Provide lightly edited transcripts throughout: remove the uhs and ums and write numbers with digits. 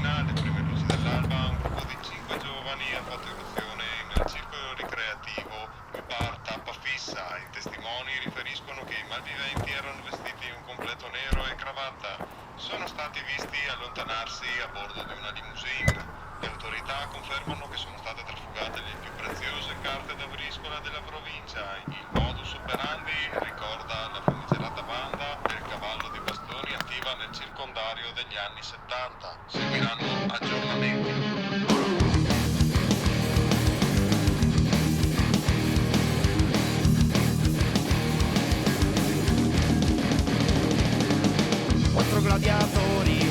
mattina, alle prime luci dell'alba, un gruppo di 5 giovani ha fatto irruzione nel circolo ricreativo Bar Tappa Fissa. I testimoni riferiscono che i malviventi erano vestiti in un completo nero e cravatta. Sono stati visti allontanarsi a bordo di una limousine. Le autorità confermano che sono state trafugate le più preziose carte da briscola della provincia. Il modus operandi ricorda la famigerata banda del cavallo di bastoni attiva nel circondario degli anni 70. Seguiranno aggiornamenti. Quattro gladiatori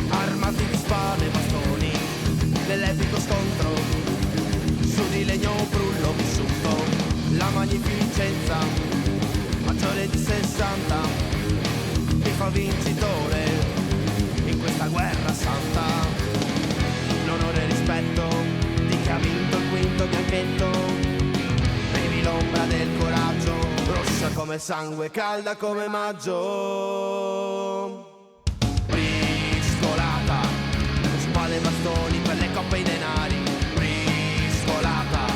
armati di spade e bastoni nell'epico scontro su di legno brullo vissuto, la magnificenza maggiore di 60 mi fa vincitore in questa guerra santa. L'onore e il rispetto di chi ha vinto il quinto bianchetto, bevi l'ombra del coraggio, rossa come sangue, calda come maggio. Briscolata, spade e bastoni per le coppe e i denari. Briscolata,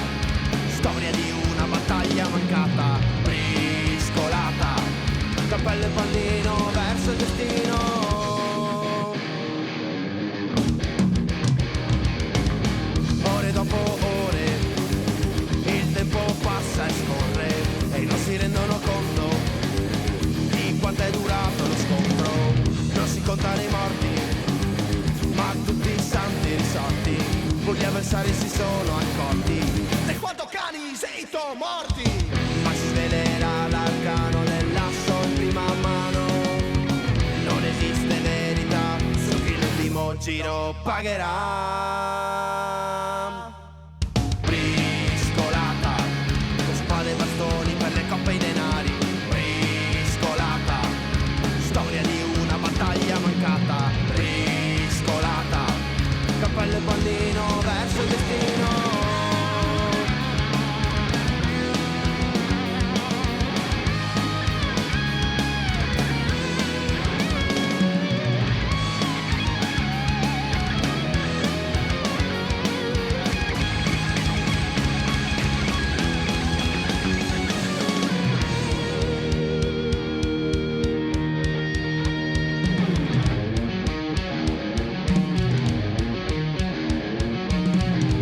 storia di una battaglia mancata. Briscolata, cappello e pallino verso il destino. Ore dopo ore, il tempo passa e scorre e non si rendono conto di quanto è durato lo scontro. Non si contano i morti, ma tutti i santi risorti, pur gli avversari si sono accorti di quanto cani sei tu morti. Ma si svelerà l'arcano dell'asso in prima mano. Non esiste verità su chi l'ultimo giro pagherà. Briscolata, con spade e bastoni per le coppe e i denari. Briscolata, storia di una battaglia mancata. Briscolata, cappello e pallino verso il destino.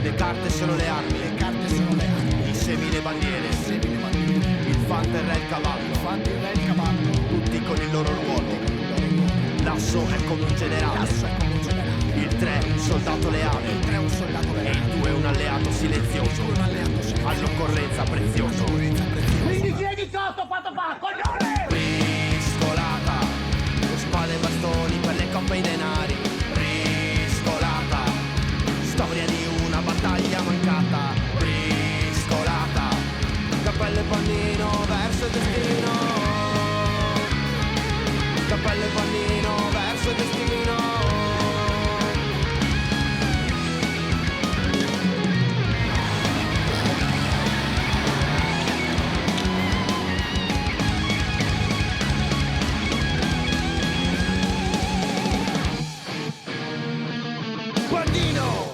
Le carte sono le armi, le carte sono le armi, i semi le bandiere, il fante e il cavallo, tutti con il loro ruolo. L'asso è come un generale, il 3 un soldato leale, e il 2 un alleato silenzioso, all'occorrenza prezioso. Quindi chiedi sotto quanto fa, coglione! Briscolata, con spade e bastoni per le coppe e i denari. Briscolata, storia di una battaglia mancata. Briscolata, cappello e pannino verso il destino. Cappello e pannino verso il destino. Guardino!